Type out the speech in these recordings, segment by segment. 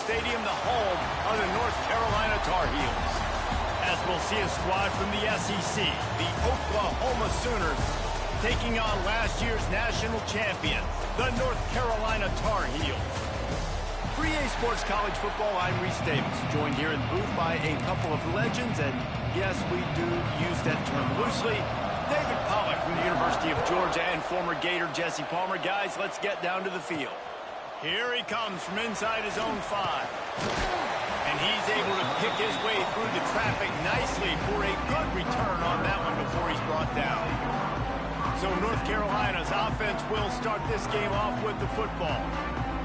Stadium, the home of the North Carolina Tar Heels. As we'll see a squad from the SEC, the Oklahoma Sooners, taking on last year's national champion, the North Carolina Tar Heels. For EA Sports College Football, I'm Reese Davis, joined here in the booth by a couple of legends, and yes, we do use that term loosely. David Pollack from the University of Georgia and former Gator Jesse Palmer. Guys, let's get down to the field. Here he comes from inside his own 5. And he's able to pick his way through the traffic nicely for a good return on that one before he's brought down. So North Carolina's offense will start this game off with the football.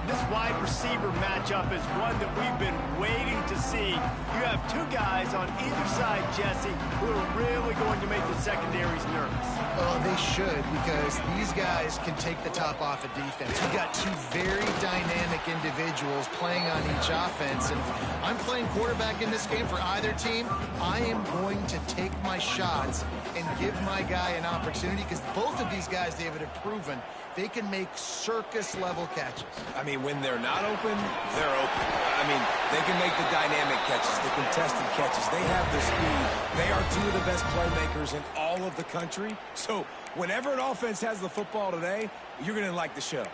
This wide receiver matchup is one that we've been waiting to see. You have two guys on either side, Jesse, who are really going to make the secondaries nervous. Oh, they should, because these guys can take the top off of defense. You've got two very dynamic individuals playing on each offense, and I'm playing quarterback in this game for either team. I am going to take my shots and give my guy an opportunity, because both of these guys, David, have proven they can make circus-level catches. I mean, when they're not open, they're open. I mean, they can make the dynamic catches, the contested catches. They have the speed. They are two of the best playmakers in all of the country. So whenever an offense has the football today, you're going to like the show.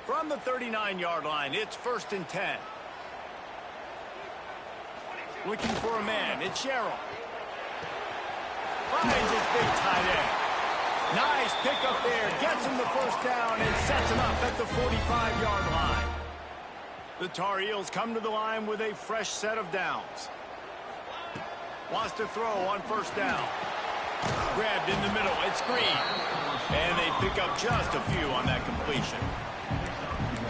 From the 39-yard line, it's 1st and 10. Looking for a man, it's Sherrill. Finds his big tight end. Nice pick up there, gets him the first down and sets him up at the 45-yard line. The Tar Heels come to the line with a fresh set of downs. Wants to throw on 1st down. Grabbed in the middle, it's Green. And they pick up just a few on that completion.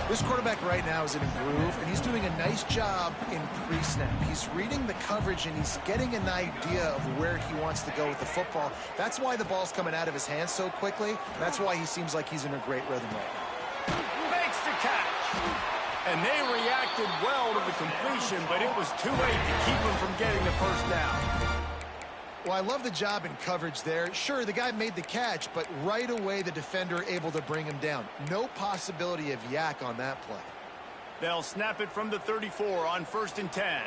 This quarterback right now is in a groove, and he's doing a nice job in pre-snap. He's reading the coverage, and he's getting an idea of where he wants to go with the football. That's why the ball's coming out of his hands so quickly. That's why he seems like he's in a great rhythm right now. Makes the catch. And they reacted well to the completion, but it was too late to keep him from getting the first down. Well, I love the job in coverage there. Sure, the guy made the catch, but right away the defender able to bring him down. No possibility of yak on that play. They'll snap it from the 34 on 1st and 10.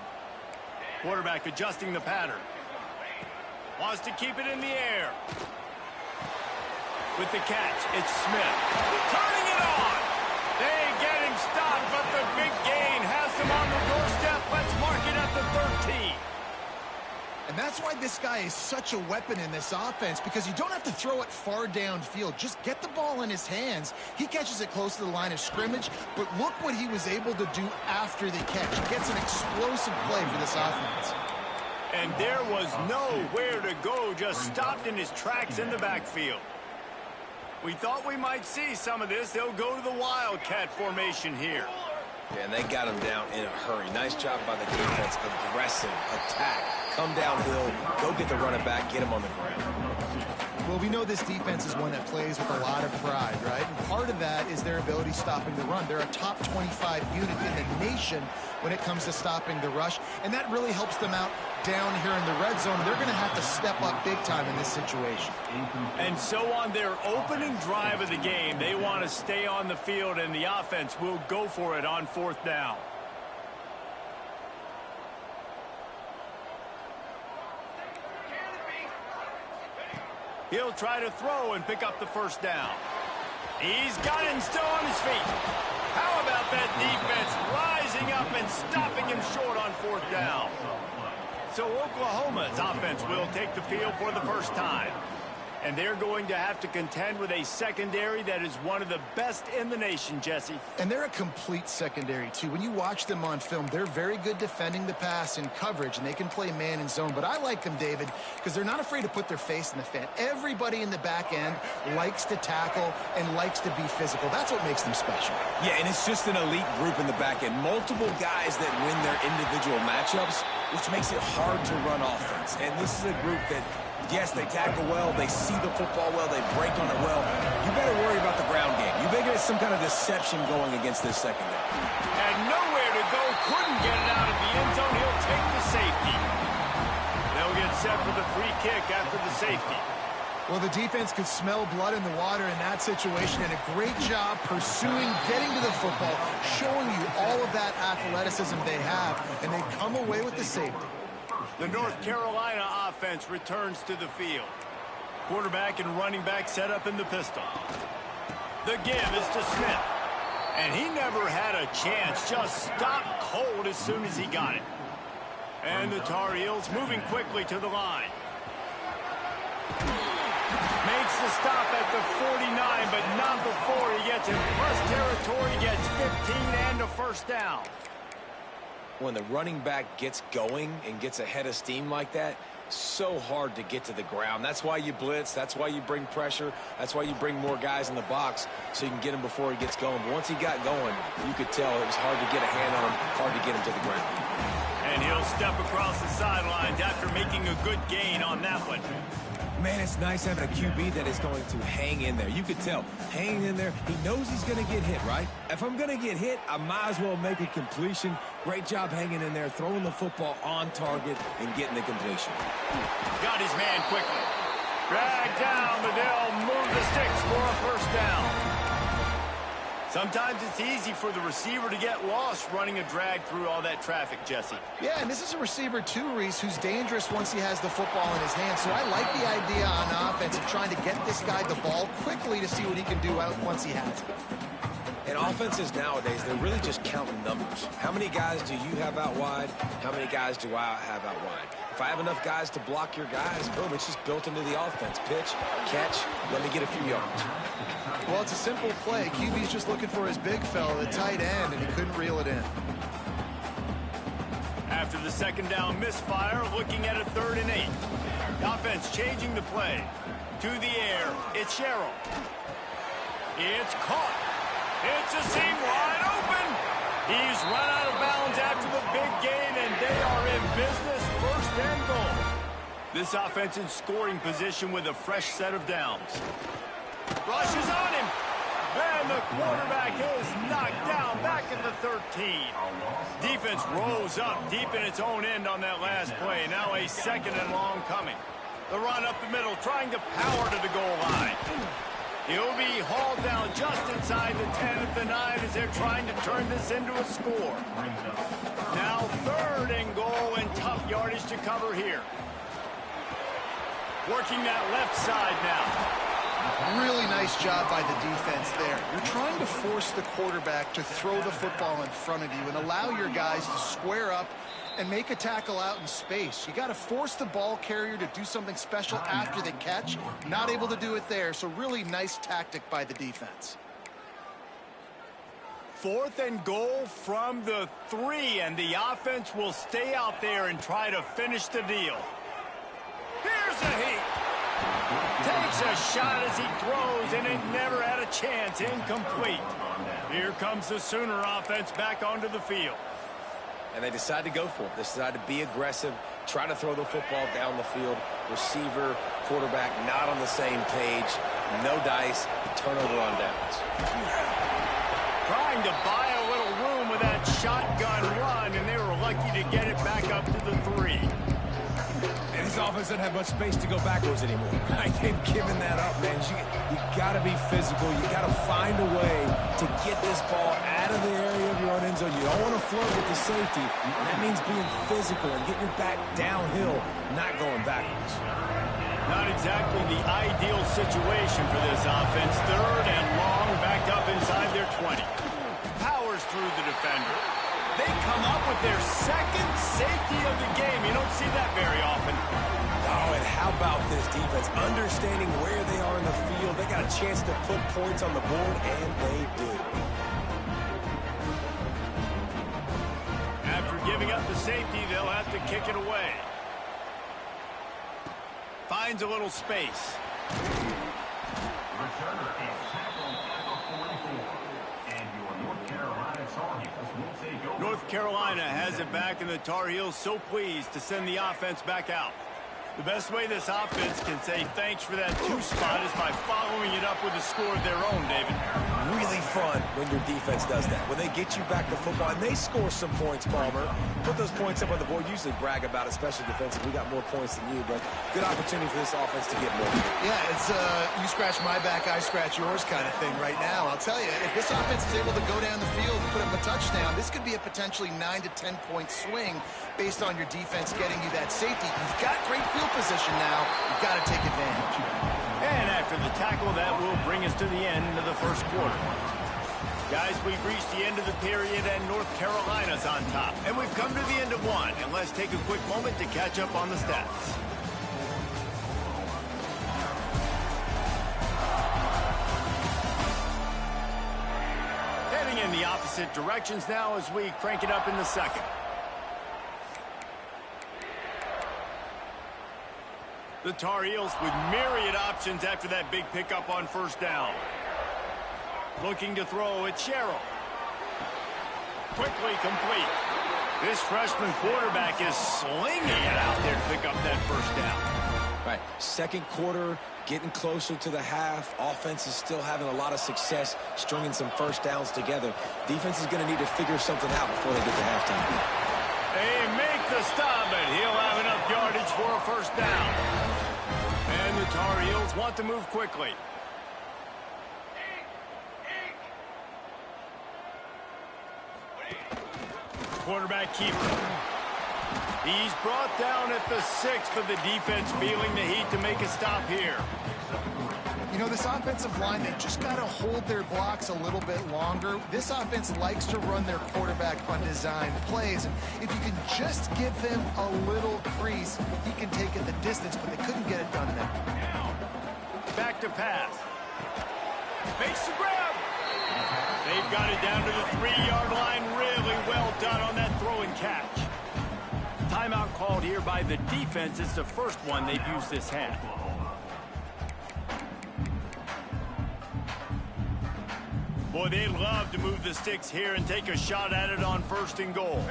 Quarterback adjusting the pattern. Wants to keep it in the air. With the catch, it's Smith. Turning it on. They get him stopped, but the big gain has him on the doorstep. Let's mark it at the 13. And that's why this guy is such a weapon in this offense, because you don't have to throw it far downfield. Just get the ball in his hands. He catches it close to the line of scrimmage, but look what he was able to do after the catch. He gets an explosive play for this offense. And there was nowhere to go, just stopped in his tracks in the backfield. We thought we might see some of this. They'll go to the Wildcat formation here. Yeah, and they got him down in a hurry. Nice job by the defense. Aggressive attack. Come downhill, go get the running back, get him on the ground. Well, we know this defense is one that plays with a lot of pride, right? And part of that is their ability stopping the run. They're a top 25 unit in the nation when it comes to stopping the rush, and that really helps them out down here in the red zone. They're going to have to step up big time in this situation. And so on their opening drive of the game, they want to stay on the field, and the offense will go for it on 4th down. He'll try to throw and pick up the first down. He's got him still on his feet. How about that defense rising up and stopping him short on 4th down? So Oklahoma's offense will take the field for the first time. And they're going to have to contend with a secondary that is one of the best in the nation, Jesse. And they're a complete secondary, too. When you watch them on film, they're very good defending the pass and coverage, and they can play man and zone. But I like them, David, because they're not afraid to put their face in the fan. Everybody in the back end likes to tackle and likes to be physical. That's what makes them special. Yeah, and it's just an elite group in the back end. Multiple guys that win their individual matchups, which makes it hard to run offense. And this is a group that, yes, they tackle well, they see the football well, they break on it well. You better worry about the ground game. You better get some kind of deception going against this secondary. Had nowhere to go, couldn't get it out of the end zone. He'll take the safety. They'll get set for the free kick after the safety. Well, the defense could smell blood in the water in that situation, and a great job pursuing, getting to the football, showing you all of that athleticism they have, and they come away with the safety. The North Carolina offense returns to the field. Quarterback and running back set up in the pistol. The give is to Smith. And he never had a chance, just stopped cold as soon as he got it. And the Tar Heels moving quickly to the line. Makes the stop at the 49, but not before he gets in plus territory, gets 15 and a first down. When the running back gets going and gets ahead of steam like that, so hard to get to the ground. That's why you blitz. That's why you bring pressure. That's why you bring more guys in the box so you can get him before he gets going. But once he got going, you could tell it was hard to get a hand on him, hard to get him to the ground. And he'll step across the sidelines after making a good gain on that one. Man, it's nice having a QB that is going to hang in there. You could tell, hanging in there, he knows he's going to get hit, right? If I'm going to get hit, I might as well make a completion. Great job hanging in there, throwing the football on target and getting the completion. Got his man quickly. Drag down, but they'll move the sticks for a first down. Sometimes it's easy for the receiver to get lost running a drag through all that traffic, Jesse. Yeah, and this is a receiver too, Reese, who's dangerous once he has the football in his hands. So I like the idea on offense of trying to get this guy the ball quickly to see what he can do out once he has it. And offenses nowadays, they're really just counting numbers. How many guys do you have out wide? How many guys do I have out wide? If I have enough guys to block your guys, boom, it's just built into the offense. Pitch, catch, let me get a few yards. Well, it's a simple play. QB's just looking for his big fella, the tight end, and he couldn't reel it in. After the second down misfire, looking at a 3rd and 8. Offense changing the play. To the air, it's Sherrill. It's caught. It's a seam wide open. He's run out of bounds after the big gain, and they are in business, 1st and goal. This offense in scoring position with a fresh set of downs. Rushes on him. And the quarterback is knocked down back at the 13. Defense rose up deep in its own end on that last play. Now a 2nd and long coming. The run up the middle, trying to power to the goal line. He'll be hauled down just inside the 10 at the 9 as they're trying to turn this into a score. Now 3rd and goal and tough yardage to cover here. Working that left side now. Really nice job by the defense there. You're trying to force the quarterback to throw the football in front of you and allow your guys to square up and make a tackle out in space. You got to force the ball carrier to do something special after the catch. Not able to do it there, so really nice tactic by the defense. 4th and goal from the 3, and the offense will stay out there and try to finish the deal. Here's a heat. Takes a shot as he throws, and it never had a chance. Incomplete. Here comes the Sooner offense back onto the field. And they decide to go for it. They decide to be aggressive, try to throw the football down the field. Receiver, quarterback, not on the same page. No dice, turnover on downs. Trying to buy a little room with that shotgun run, and they were lucky to get it back up to the 3. And this offense doesn't have much space to go backwards anymore. I ain't giving that up, man. You got to be physical. You got to find a way to get this ball out of the area of your own end zone. You don't want to flirt with the safety, and that means being physical and getting your back downhill, not going backwards. Not exactly the ideal situation for this offense. 3rd and long, backed up inside their 20. Powers through the defender. They come up with their 2nd safety of the game. You don't see that very often. Oh, and how about this defense? Understanding where they are in the field. They got a chance to put points on the board, and they do. After giving up the safety, they'll have to kick it away. Finds a little space. North Carolina has it back, and the Tar Heels so pleased to send the offense back out. The best way this offense can say thanks for that 2 spot is by following it up with a score of their own, David. really fun when your defense does that. When they get you back to football and they score some points, Palmer, put those points up on the board. Usually brag about it, especially defensively. We got more points than you, but good opportunity for this offense to get more. Yeah, it's you scratch my back, I scratch yours kind of thing right now. I'll tell you, if this offense is able to go down the field and put up a touchdown, this could be a potentially 9 to 10 point swing based on your defense getting you that safety. You've got great field position now. You've got to take advantage. And after the tackle, that will bring us to the end of the first quarter. Guys, we've reached the end of the period, and North Carolina's on top. And we've come to the end of one, and let's take a quick moment to catch up on the stats. Heading in the opposite directions now as we crank it up in the second. The Tar Heels with myriad options after that big pickup on first down. Looking to throw at Sherrill. Quickly complete. This freshman quarterback is slinging it out there to pick up that first down. Right, second quarter, getting closer to the half. Offense is still having a lot of success stringing some first downs together. Defense is going to need to figure something out before they get to halftime. They make the stop, and he'll have enough yardage for a first down. And the Tar Heels want to move quickly. Quarterback keeper. He's brought down at the 6, but the defense feeling the heat to make a stop here. You know, this offensive line, they just got to hold their blocks a little bit longer. This offense likes to run their quarterback on design plays. And if you can just give him a little crease, he can take it the distance, but they couldn't get it done there. Back to pass. Makes the grab. They've got it down to the 3-yard line. Really well done on that throw and catch. Timeout called here by the defense. It's the first one they've used this half. Boy, they'd love to move the sticks here and take a shot at it on 1st and goal.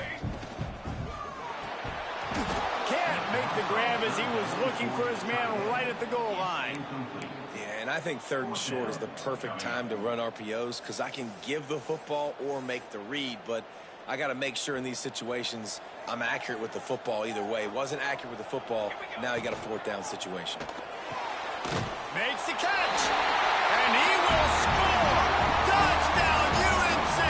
Can't make the grab as he was looking for his man right at the goal line. Yeah, and I think 3rd and short is the perfect time to run RPOs because I can give the football or make the read, but I got to make sure in these situations I'm accurate with the football either way. Wasn't accurate with the football. Now you got a 4th down situation. Makes the catch, and he will score. Touchdown, UNC!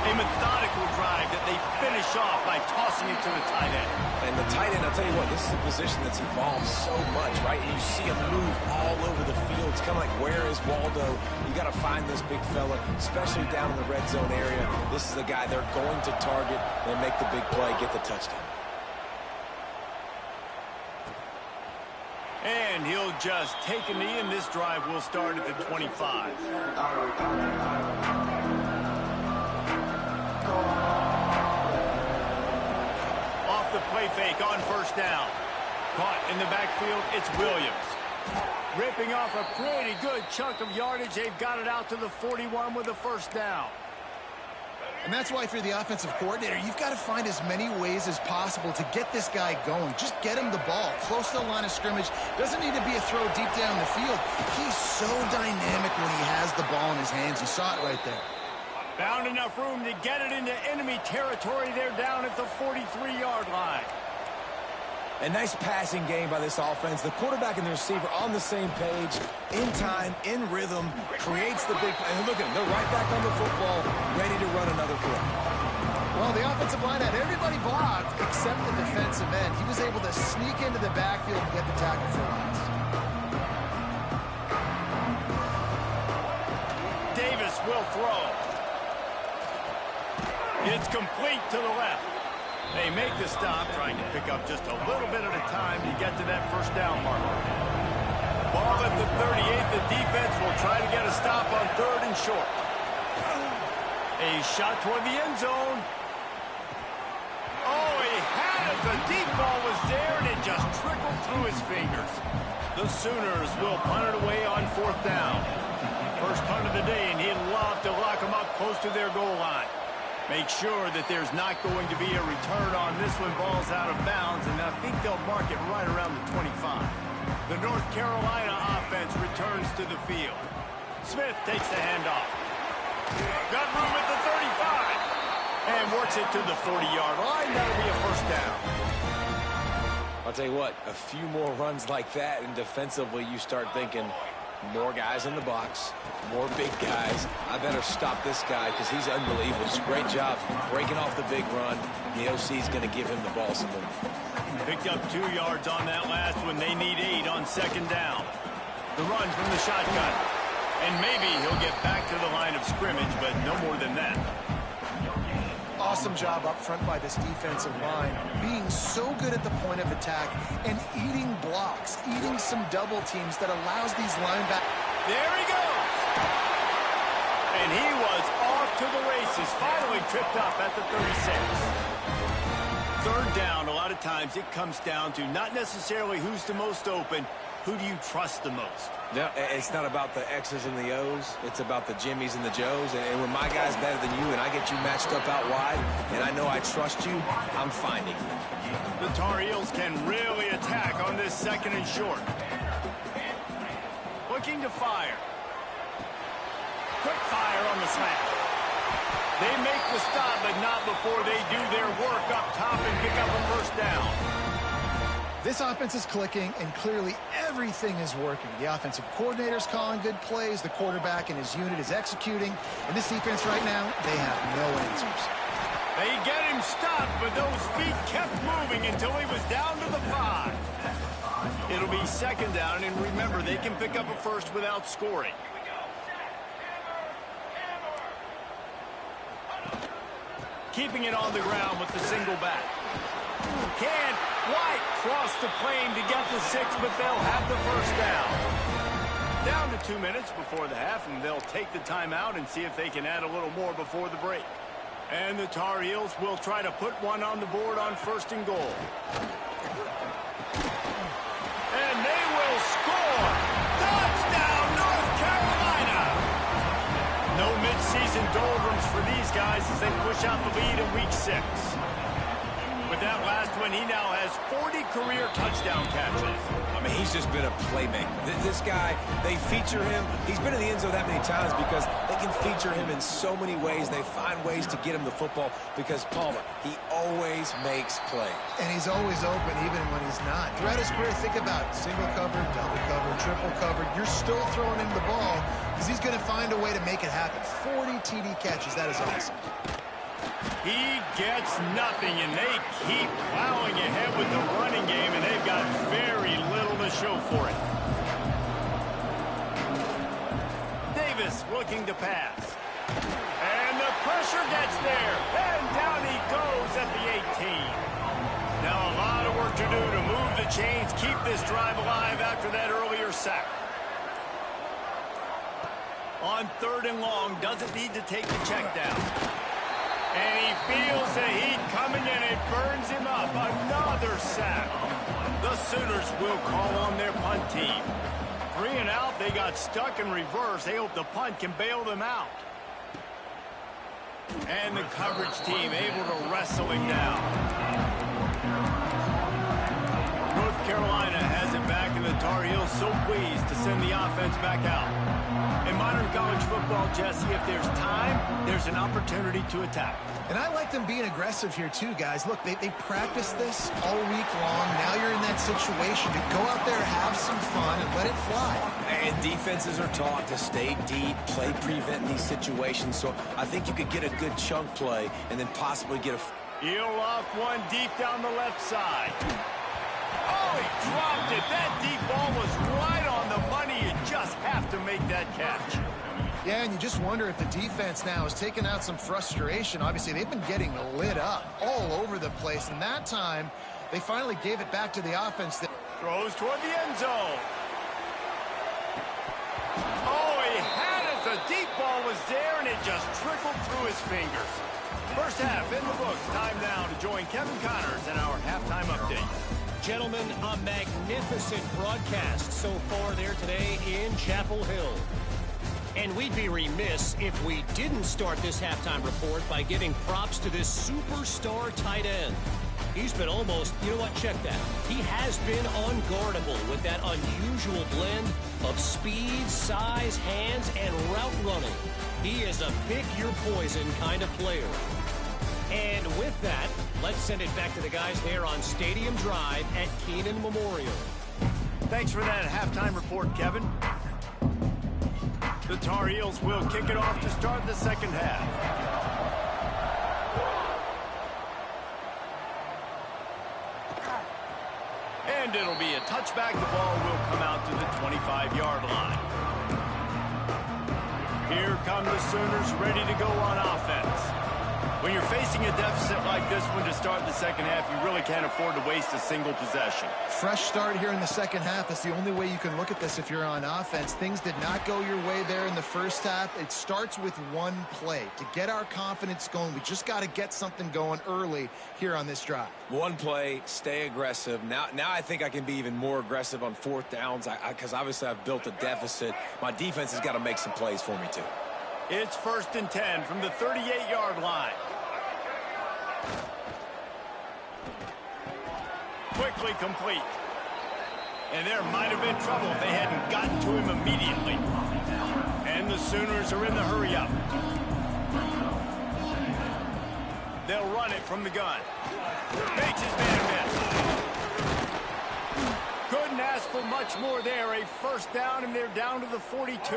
A methodical drive that they finish off by tossing it to the tight end. And the tight end, I'll tell you what, this is a position that's evolved so much, right? And you see him move all over the field. It's kind of like, where is Waldo? You got to find this big fella, especially down in the red zone area. This is the guy they're going to target and make the big play, get the touchdown. And he'll just take a knee, and this drive will start at the 25. Off the play fake on first down. Caught in the backfield, it's Williams. Ripping off a pretty good chunk of yardage. They've got it out to the 41 with a first down. And that's why, if you're the offensive coordinator, you've got to find as many ways as possible to get this guy going. Just get him the ball close to the line of scrimmage. Doesn't need to be a throw deep down the field. He's so dynamic when he has the ball in his hands. You saw it right there. Found enough room to get it into enemy territory. They're down at the 43-yard line. A nice passing game by this offense. The quarterback and the receiver on the same page, in time, in rhythm, creates the big play. And look at them. They're right back on the football, ready to run another play. Well, the offensive line had everybody blocked except the defensive end. He was able to sneak into the backfield and get the tackle for loss. Davis will throw. It's complete to the left. They make the stop, trying to pick up just a little bit at a time to get to that first down marker. Ball at the 38. The defense will try to get a stop on 3rd and short. A shot toward the end zone. Oh, he had it. The deep ball was there, and it just trickled through his fingers. The Sooners will punt it away on 4th down. First punt of the day, and he'd love to lock them up close to their goal line. Make sure that there's not going to be a return on this one. Ball's out of bounds, and I think they'll mark it right around the 25. The North Carolina offense returns to the field. Smith takes the handoff. Got room at the 35. And works it to the 40-yard line. That'll be a first down. I'll tell you what, a few more runs like that, and defensively you start thinking more guys in the box, more big guys. I better stop this guy because he's unbelievable. It's a great job breaking off the big run. The OC is going to give him the ball some more. Picked up 2 yards on that last one. They need 8 on second down. The run from the shotgun. And maybe he'll get back to the line of scrimmage, but no more than that. Awesome job up front by this defensive line, being so good at the point of attack and eating blocks, eating some double teams that allows these linebackers. There he goes. And he was off to the races, finally tripped up at the 36. Third down, a lot of times it comes down to not necessarily who's the most open, who do you trust the most? No, it's not about the X's and the O's. It's about the Jimmys and the Joes. And when my guy's better than you and I get you matched up out wide and I know I trust you, I'm finding you. The Tar Heels can really attack on this second and short. Looking to fire. Quick fire on the slant. They make the stop, but not before they do their work up top and pick up a first down. This offense is clicking, and clearly everything is working. The offensive coordinator's calling good plays. The quarterback and his unit is executing. And this defense right now, they have no answers. They get him stopped, but those feet kept moving until he was down to the 5. It'll be second down, and remember, they can pick up a first without scoring. Keeping it on the ground with the single back. Can White cross the plane to get the 6, but they'll have the first down. Down to 2 minutes before the half, and they'll take the timeout and see if they can add a little more before the break. And the Tar Heels will try to put one on the board on first and goal. And they will score! Touchdown, North Carolina! No midseason doldrums for these guys as they push out the lead in Week 6. With that last one, he now has 40 career touchdown catches. I mean, he's just been a playmaker. This guy, they feature him. He's been in the end zone that many times because they can feature him in so many ways. They find ways to get him the football because, Palmer, he always makes plays. And he's always open even when he's not. Throughout his career, think about it. Single covered, double covered, triple covered. You're still throwing him the ball because he's going to find a way to make it happen. 40 TD catches. That is awesome. He gets nothing, and they keep plowing ahead with the running game, and they've got very little to show for it. Davis looking to pass. And the pressure gets there, and down he goes at the 18. Now a lot of work to do to move the chains, keep this drive alive after that earlier sack. On third and long, doesn't need to take the check down. And he feels the heat coming in. It burns him up. Another sack. The Sooners will call on their punt team. 3 and out. They got stuck in reverse. They hope the punt can bail them out. And the coverage team able to wrestle him down. North Carolina has it back, and the Tar Heels so pleased to send the offense back out. In modern college football, Jesse, if there's time, there's an opportunity to attack. And I like them being aggressive here too, guys. Look, they practiced this all week long. Now you're in that situation to go out there, have some fun, and let it fly. And defenses are taught to stay deep, play prevent these situations. So I think you could get a good chunk play and then possibly get a... Heel off one deep down the left side. Oh, he dropped it. That deep ball was right on the money. You just have to make that catch. Yeah, and you just wonder if the defense now is taking out some frustration. Obviously, they've been getting lit up all over the place. And that time, they finally gave it back to the offense. Throws toward the end zone. Oh, he had it. The deep ball was there, and it just trickled through his fingers. First half in the books. Time now to join Kevin Connors in our halftime update. Gentlemen, a magnificent broadcast so far there today in Chapel Hill. And we'd be remiss if we didn't start this halftime report by giving props to this superstar tight end. He's been almost, you know what, check that. He has been unguardable with that unusual blend of speed, size, hands, and route running. He is a pick-your-poison kind of player. And with that, let's send it back to the guys there on Stadium Drive at Keenan Memorial. Thanks for that halftime report, Kevin. The Tar Heels will kick it off to start the second half. And it'll be a touchback. The ball will come out to the 25-yard line. Here come the Sooners ready to go on offense. When you're facing a deficit like this one to start the second half, you really can't afford to waste a single possession. Fresh start here in the second half. That's the only way you can look at this if you're on offense. Things did not go your way there in the first half. It starts with one play. To get our confidence going, we just got to get something going early here on this drive. One play, stay aggressive. Now I think I can be even more aggressive on fourth downs because obviously I've built a deficit. My defense has got to make some plays for me too. It's 1st and 10 from the 38-yard line. Quickly complete. And there might have been trouble if they hadn't gotten to him immediately. And the Sooners are in the hurry-up. They'll run it from the gun. Makes his man miss. Couldn't ask for much more there. A first down, and they're down to the 42.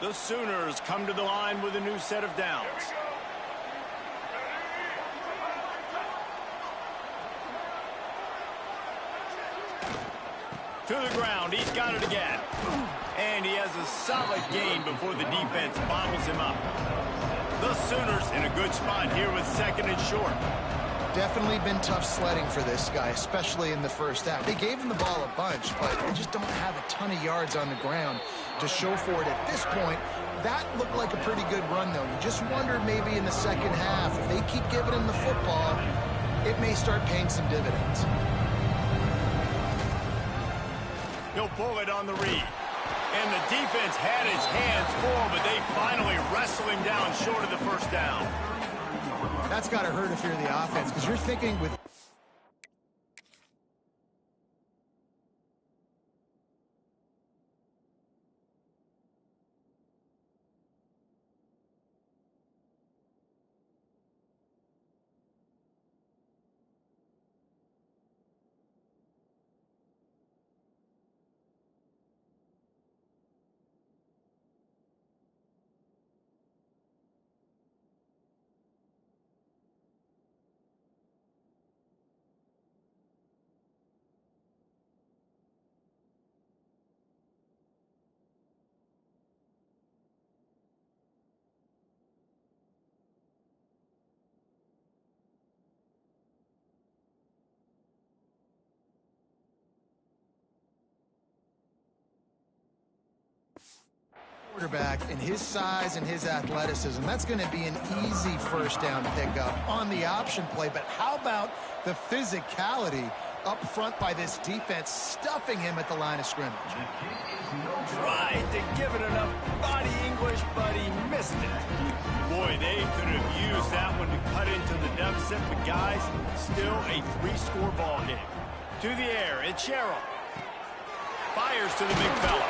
The Sooners come to the line with a new set of downs. To the ground, he's got it again. And he has a solid gain before the defense bobbles him up. The Sooners in a good spot here with 2nd and short. Definitely been tough sledding for this guy, especially in the first half. They gave him the ball a bunch, but they just don't have a ton of yards on the ground to show for it at this point. That looked like a pretty good run, though. You just wonder maybe in the second half, if they keep giving him the football, it may start paying some dividends. He'll pull it on the read. And the defense had his hands full, but they finally wrestle him down short of the first down. That's got to hurt if you're the offense, because you're thinking with... quarterback and his size and his athleticism, that's going to be an easy first down pickup on the option play. But how about the physicality up front by this defense, stuffing him at the line of scrimmage? Tried to give it enough body English, but he missed it. Boy, they could have used that one to cut into the deficit, but guys, still a 3-score ball game. To the air, it's Sherrill. Fires to the big fella.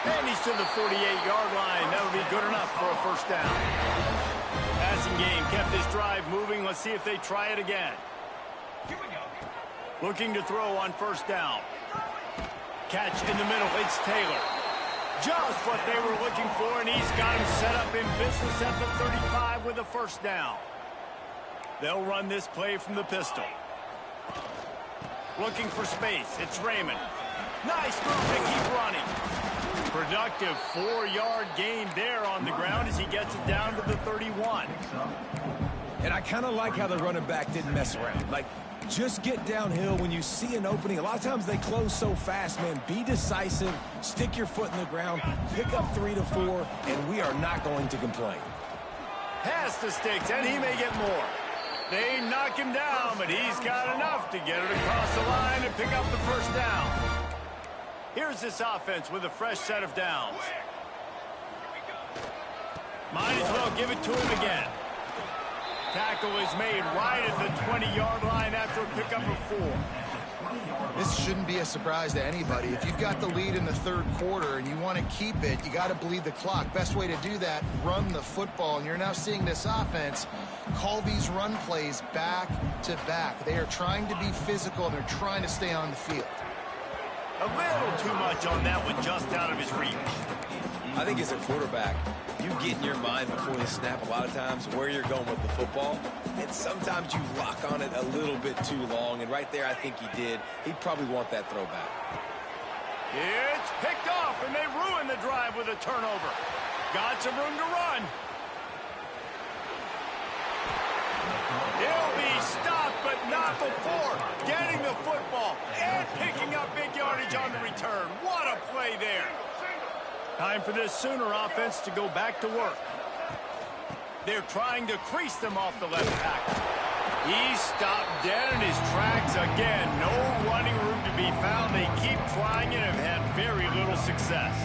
And he's to the 48-yard line. That'll be good enough for a first down. Passing game kept this drive moving. Let's see if they try it again. Looking to throw on first down. Catch in the middle. It's Taylor. Just what they were looking for, and he's got him set up in business at the 35 with a first down. They'll run this play from the pistol. Looking for space. It's Raymond. Nice move to keep running. Productive 4-yard gain there on the ground as he gets it down to the 31. And I kind of like how the running back didn't mess around. Like, just get downhill when you see an opening. A lot of times they close so fast, man. Be decisive, stick your foot in the ground, pick up 3 to 4, and we are not going to complain. Pass the sticks, and he may get more. They knock him down, but he's got enough to get it across the line and pick up the first down. Here's this offense with a fresh set of downs. Might as well give it to him again. Tackle is made right at the 20-yard line after a pickup of 4. This shouldn't be a surprise to anybody. If you've got the lead in the third quarter and you want to keep it, you got to bleed the clock. Best way to do that, run the football. And you're now seeing this offense call these run plays back to back. They are trying to be physical, and they're trying to stay on the field. A little too much on that one, just out of his reach. I think as a quarterback, you get in your mind before the snap a lot of times where you're going with the football, and sometimes you lock on it a little bit too long, and right there I think he did. He'd probably want that throwback. It's picked off, and they ruin the drive with a turnover. Got some room to run. He'll be stopped, but not before getting the football and picking up big yardage on the return. What a play there. Time for this Sooner offense to go back to work. They're trying to crease them off the left tackle. He's stopped dead in his tracks again. No running room to be found. They keep trying and have had very little success.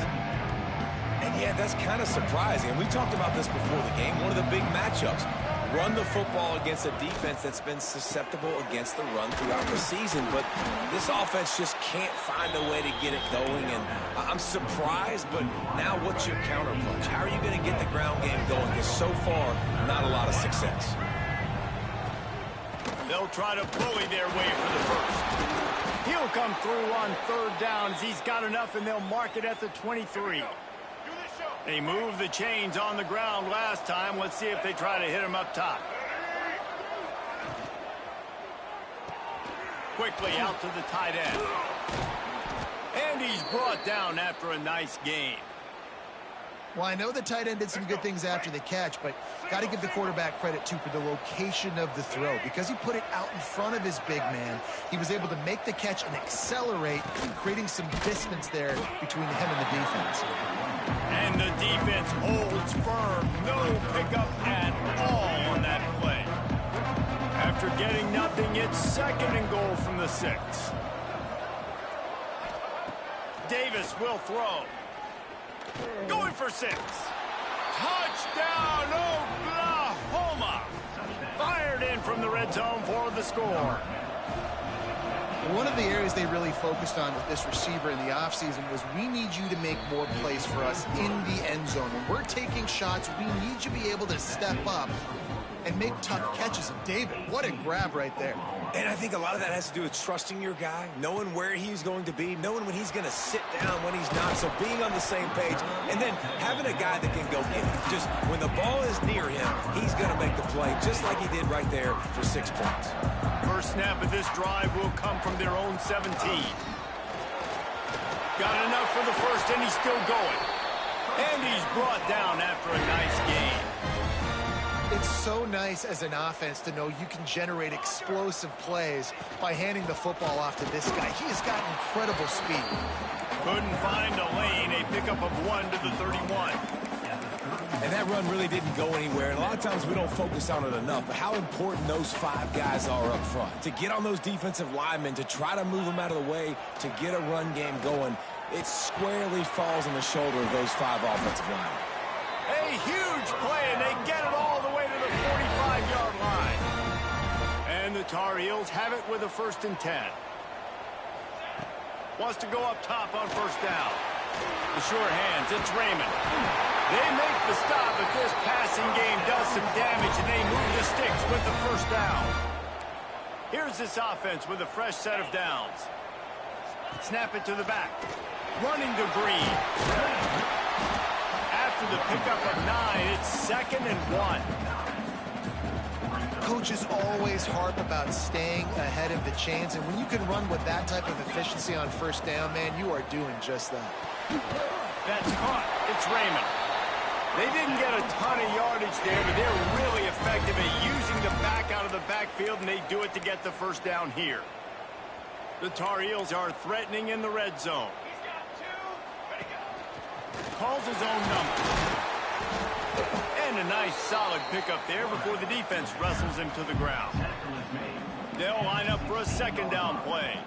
And yeah, that's kind of surprising. And we talked about this before the game. One of the big matchups. Run the football against a defense that's been susceptible against the run throughout the season. But this offense just can't find a way to get it going. And I'm surprised, but now what's your counterpunch? How are you going to get the ground game going? Because so far, not a lot of success. They'll try to bully their way for the first. He'll come through on third downs. He's got enough, and they'll mark it at the 23. They moved the chains on the ground last time. Let's see if they try to hit him up top. Quickly out to the tight end. And he's brought down after a nice gain. Well, I know the tight end did some good things after the catch, but got to give the quarterback credit, too, for the location of the throw. Because he put it out in front of his big man, he was able to make the catch and accelerate, creating some distance there between him and the defense. And the defense holds firm. No pickup at all on that play. After getting nothing, it's 2nd and goal from the 6. Davis will throw. Going for 6. Touchdown, Oklahoma! Fired in from the red zone for the score. One of the areas they really focused on with this receiver in the offseason was, we need you to make more plays for us in the end zone. When we're taking shots, we need you to be able to step up and make tough catches. And David, what a grab right there. And I think a lot of that has to do with trusting your guy, knowing where he's going to be, knowing when he's going to sit down, when he's not. So being on the same page, and then having a guy that can go get it. Just when the ball is near him, he's going to make the play, just like he did right there for 6 points. First snap of this drive will come from their own 17. Got enough for the first, and he's still going. And he's brought down after a nice gain. It's so nice as an offense to know you can generate explosive plays by handing the football off to this guy. He has got incredible speed. Couldn't find a lane. A pickup of 1 to the 31. And that run really didn't go anywhere. And a lot of times we don't focus on it enough, but how important those 5 guys are up front. To get on those defensive linemen, to try to move them out of the way, to get a run game going, it squarely falls on the shoulder of those 5 offensive linemen. A huge play, and they get it all the way to the 45-yard line. And the Tar Heels have it with a 1st and 10. Wants to go up top on 1st down. The sure hands, it's Raymond. They make the stop, but this passing game does some damage, and they move the sticks with the 1st down. Here's this offense with a fresh set of downs. Snap it to the back. Running to Green. After the pickup of 9, it's 2nd and 1. Coaches always harp about staying ahead of the chains, and when you can run with that type of efficiency on 1st down, man, you are doing just that. That's caught. It's Raymond. They didn't get a ton of yardage there, but they're really effective at using the back out of the backfield, and they do it to get the 1st down here. The Tar Heels are threatening in the red zone. Calls his own number. And a nice solid pickup there before the defense wrestles him to the ground. They'll line up for a 2nd down play.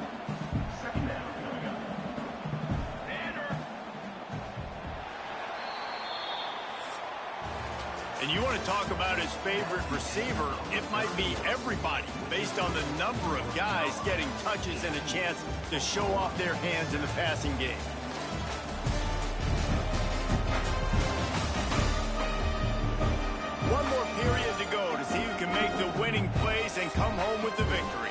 And you want to talk about his favorite receiver, it might be everybody based on the number of guys getting touches and a chance to show off their hands in the passing game. One more period to go to see who can make the winning plays and come home with the victory.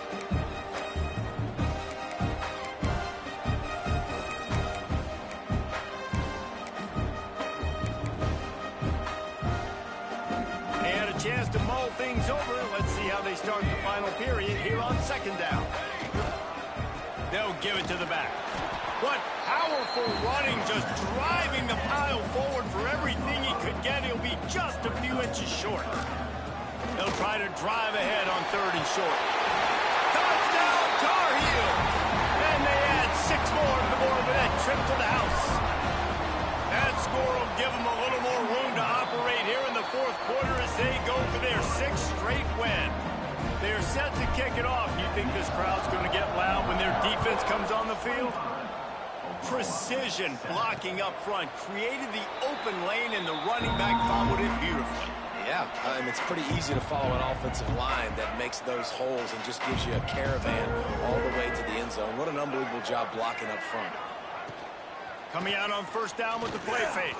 And a chance to mull things over. Let's see how they start the final period here on second down. They'll give it to the back. What powerful running, just driving the pile forward for everything he could get. He'll be just a few inches short. They'll try to drive ahead on 3rd and short. Touchdown, Tar Heels! And they add 6 more to the board with that trip to the house. That score will give them a little more room to operate here in the 4th quarter as they go for their 6th straight win. They're set to kick it off. You think this crowd's going to get loud when their defense comes on the field? Precision blocking up front created the open lane, and the running back followed it beautifully. Yeah, it's pretty easy to follow an offensive line that makes those holes and just gives you a caravan all the way to the end zone. What an unbelievable job blocking up front. Coming out on 1st down with the play fake.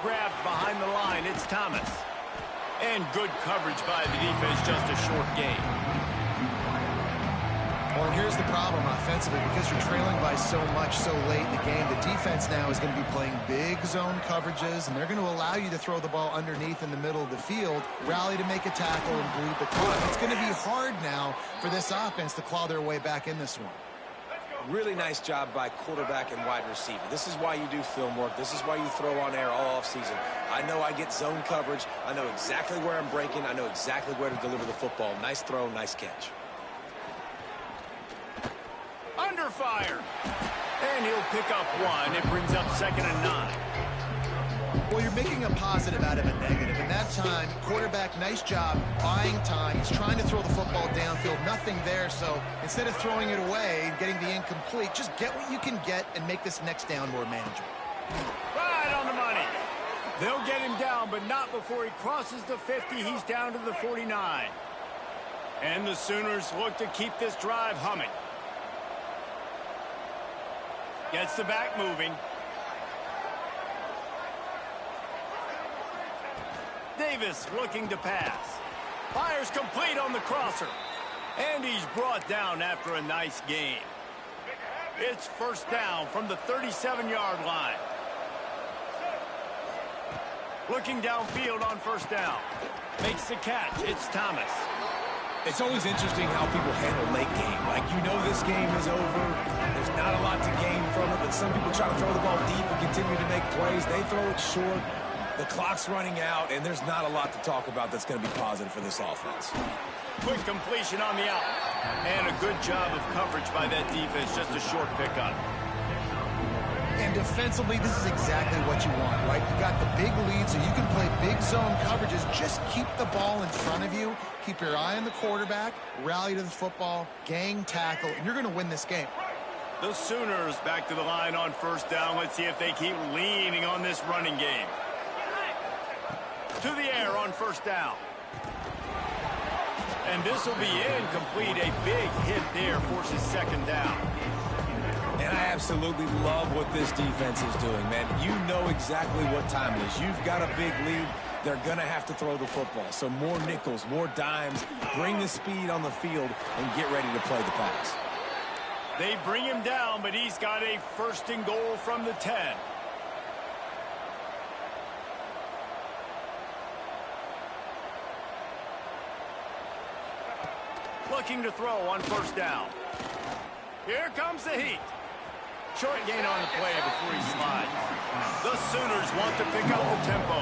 Grabbed behind the line, it's Thomas. And good coverage by the defense, just a short gain. Well, here's the problem offensively. Because you're trailing by so much so late in the game, the defense now is going to be playing big zone coverages, and they're going to allow you to throw the ball underneath in the middle of the field, rally to make a tackle, and bleed the clock. It's going to be hard now for this offense to claw their way back in this one. Really nice job by quarterback and wide receiver. This is why you do film work. This is why you throw on air all offseason. I know I get zone coverage. I know exactly where I'm breaking. I know exactly where to deliver the football. Nice throw, nice catch. Under fire. And he'll pick up 1. It brings up 2nd and 9. Well, you're making a positive out of a negative. And that time, quarterback, nice job buying time. He's trying to throw the football downfield. Nothing there. So instead of throwing it away and getting the incomplete, just get what you can get and make this next down more manageable. Right on the money. They'll get him down, but not before he crosses the 50. He's down to the 49. And the Sooners look to keep this drive humming. Gets the back moving. Davis looking to pass. Fires complete on the crosser. And he's brought down after a nice gain. It's 1st down from the 37-yard line. Looking downfield on 1st down. Makes the catch. It's Thomas. It's always interesting how people handle late game. Like, you know this game is over. There's not a lot to gain from it, but some people try to throw the ball deep and continue to make plays. They throw it short. The clock's running out, and there's not a lot to talk about that's going to be positive for this offense. Quick completion on the out. And a good job of coverage by that defense. Just a short pickup. And defensively, this is exactly what you want, right? You got the big lead, so you can play big zone coverages. Just keep the ball in front of you. Keep your eye on the quarterback. Rally to the football. Gang tackle. And you're going to win this game. The Sooners back to the line on 1st down. Let's see if they keep leaning on this running game. To the air on 1st down. And this will be incomplete. A big hit there forces 2nd down. And I absolutely love what this defense is doing, man. You know exactly what time it is. You've got a big lead. They're going to have to throw the football. So more nickels, more dimes. Bring the speed on the field and get ready to play the pass. They bring him down, but he's got a 1st and goal from the 10. Looking to throw on 1st down. Here comes the heat. Short gain on the play before he slides. The Sooners want to pick up the tempo.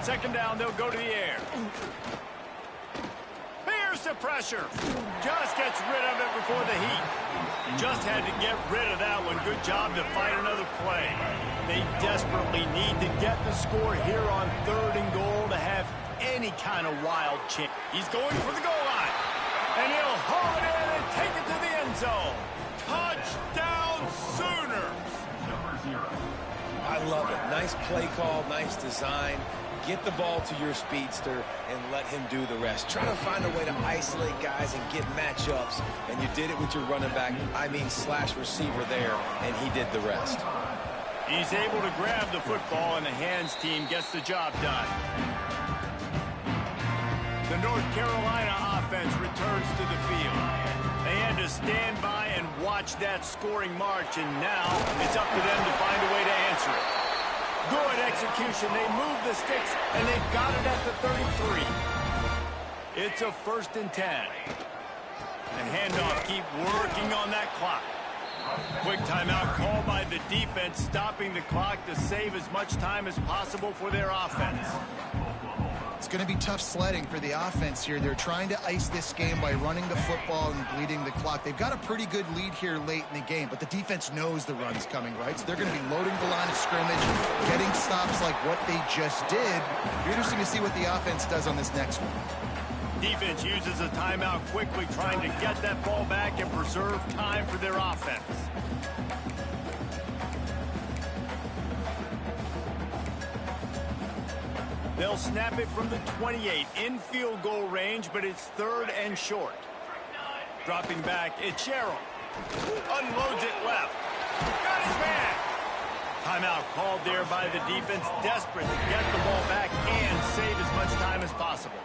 Second down, they'll go to the air. Here's the pressure. Just gets rid of it before the heat. Just had to get rid of that one. Good job to fight another play. They desperately need to get the score here on 3rd and goal to have any kind of wild chance. He's going for the goal line. And he'll haul it in and take it to the end zone. Touchdown, Sooners! I love it. Nice play call, nice design. Get the ball to your speedster and let him do the rest. Try to find a way to isolate guys and get matchups, and you did it with your running back, slash receiver there, and he did the rest. He's able to grab the football, and the hands team gets the job done. The North Carolina offense returns to the field. They had to stand by and watch that scoring march, and now it's up to them to find a way to answer it. Good execution. They move the sticks, and they've got it at the 33. It's a 1st and 10. And handoff, keep working on that clock. Quick timeout called by the defense, stopping the clock to save as much time as possible for their offense. It's going to be tough sledding for the offense here. They're trying to ice this game by running the football and bleeding the clock. They've got a pretty good lead here late in the game, but the defense knows the run's coming, right? So they're going to be loading the line of scrimmage, getting stops like what they just did. It'll be interesting to see what the offense does on this next one. Defense uses a timeout quickly, trying to get that ball back and preserve time for their offense. They'll snap it from the 28 in field goal range, but it's 3rd and short. Dropping back, it's Sherrill. Unloads it left. Got his man. Timeout called there by the defense, desperate to get the ball back and save as much time as possible.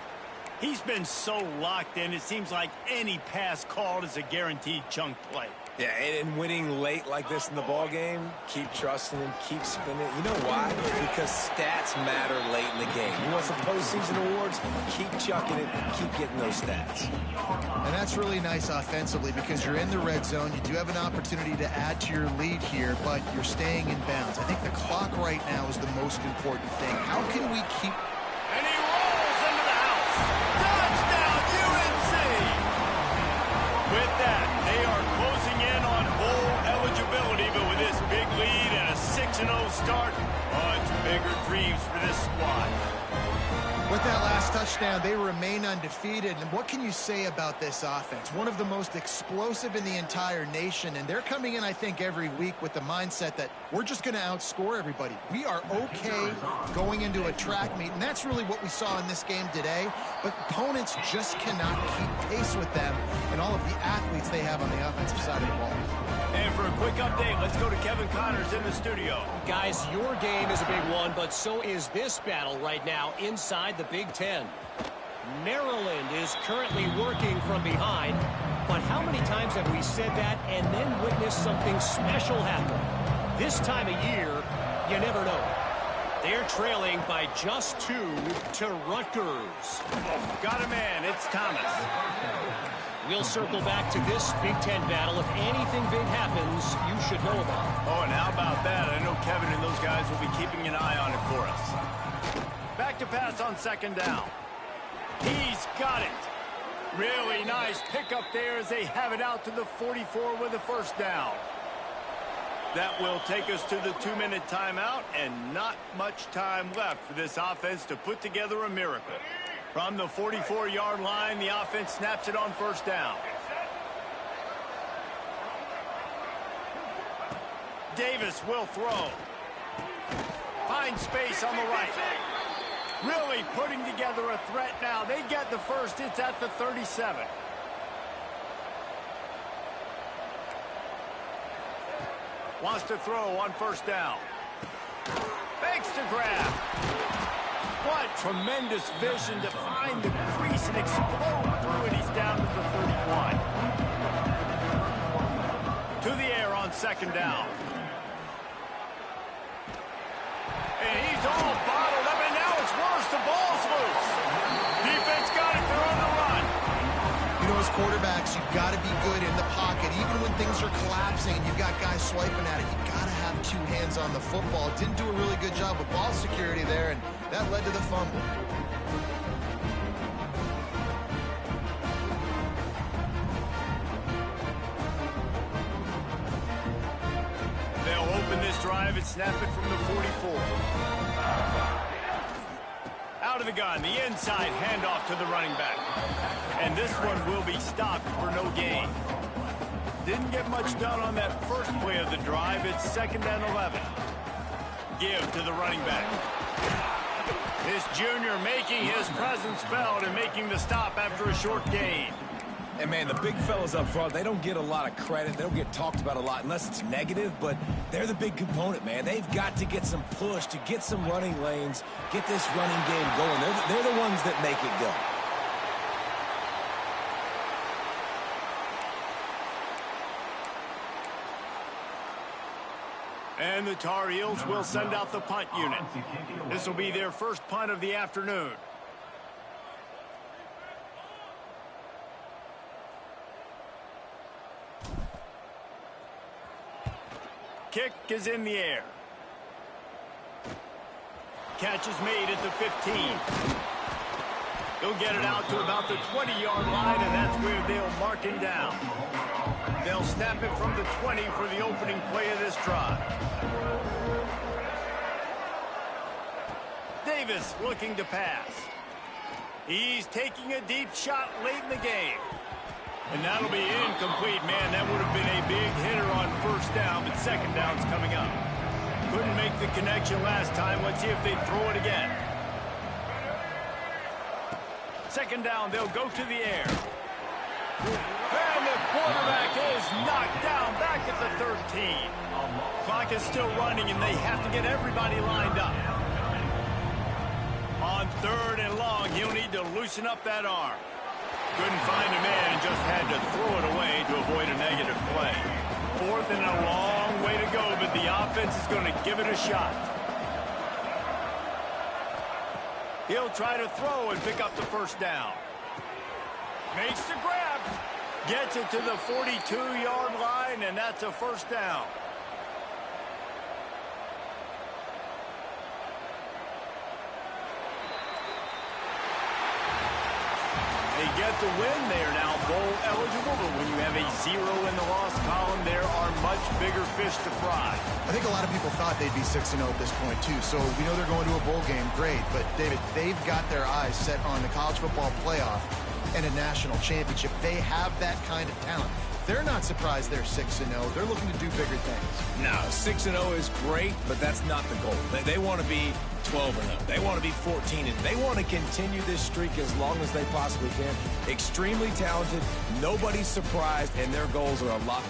He's been so locked in, it seems like any pass called is a guaranteed chunk play. Yeah, and winning late like this in the ball game, keep trusting him, keep spinning. You know why? Because stats matter late in the game. You want some postseason awards? Keep chucking it, keep getting those stats. And that's really nice offensively because you're in the red zone. You do have an opportunity to add to your lead here, but you're staying in bounds. I think the clock right now is the most important thing. How can we keep... And he rolls into the house. Touchdown, UNC! With that, they are closing in on bowl eligibility, but with this big lead and a 6-0 start, much bigger dreams for this squad. With that last touchdown, they remain undefeated. And what can you say about this offense? One of the most explosive in the entire nation. And they're coming in, I think, every week with the mindset that we're just going to outscore everybody. We are okay going into a track meet. And that's really what we saw in this game today. But opponents just cannot keep pace with them and all of the athletes they have on the offensive side of the ball. And for a quick update, let's go to Kevin Connors in the studio. Guys, your game is a big one, but so is this battle right now inside the Big Ten. Maryland is currently working from behind, but how many times have we said that and then witnessed something special happen? This time of year, you never know. They're trailing by just 2 to Rutgers. Got a man, it's Thomas. We'll circle back to this Big Ten battle. If anything big happens, you should know about it. Oh, and how about that? I know Kevin and those guys will be keeping an eye on it for us. Back to pass on 2nd down. He's got it. Really nice pickup there as they have it out to the 44 with a 1st down. That will take us to the 2-minute timeout, and not much time left for this offense to put together a miracle. From the 44-yard line, the offense snaps it on 1st down. Davis will throw. Finds space on the right. Really putting together a threat now. They get the 1st. It's at the 37. Wants to throw on 1st down. Fakes to grab. What tremendous vision to find the crease and explode through it. He's down to the 31. To the air on 2nd down. And he's all bottled up, and now it's worse. The ball's loose. Defense got it. They're on the run. You know, as quarterbacks, you've got to be good in the pocket. Even when things are collapsing and you've got guys swiping at it, you've got to have 2 hands on the football. Didn't do a really good job of ball security there, and that led to the fumble. They'll open this drive and snap it from the 44. Out of the gun, the inside handoff to the running back. And this one will be stopped for no gain. didn't get much done on that first play of the drive. It's 2nd and 11. Give to the running back. This junior making his presence felt and making the stop after a short gain. And, man, the big fellas up front, they don't get a lot of credit. They don't get talked about a lot unless it's negative, but they're the big component, man. They've got to get some push, to get some running lanes, get this running game going. They're the ones that make it go. And the Tar Heels will send out the punt unit. This will be their first punt of the afternoon. Kick is in the air. Catch is made at the 15. He'll get it out to about the 20-yard line, and that's where they'll mark him down. They'll snap it from the 20 for the opening play of this drive. Davis looking to pass. He's taking a deep shot late in the game. And that'll be incomplete, man. That would have been a big hitter on first down, but second down's coming up. Couldn't make the connection last time. Let's see if they throw it again. Second down, they'll go to the air. And the quarterback is knocked down back at the 13. Clock is still running, and they have to get everybody lined up. On 3rd and long, he'll need to loosen up that arm. Couldn't find a man and just had to throw it away to avoid a negative play. 4th and a long way to go, but the offense is going to give it a shot. He'll try to throw and pick up the first down. Makes the grab. Gets it to the 42-yard line, and that's a first down. They get the win. They are now bowl eligible, but when you have a 0 in the loss column, there are much bigger fish to fry. I think a lot of people thought they'd be 6-0 at this point, too. So we know they're going to a bowl game. Great. But, David, they've got their eyes set on the college football playoff and a national championship. They have that kind of talent. They're not surprised they're 6-0. They're looking to do bigger things. No, 6-0 is great, but that's not the goal. They want to be 12-0. They want to be 14-0. They want to continue this streak as long as they possibly can. Extremely talented. Nobody's surprised, and their goals are a lot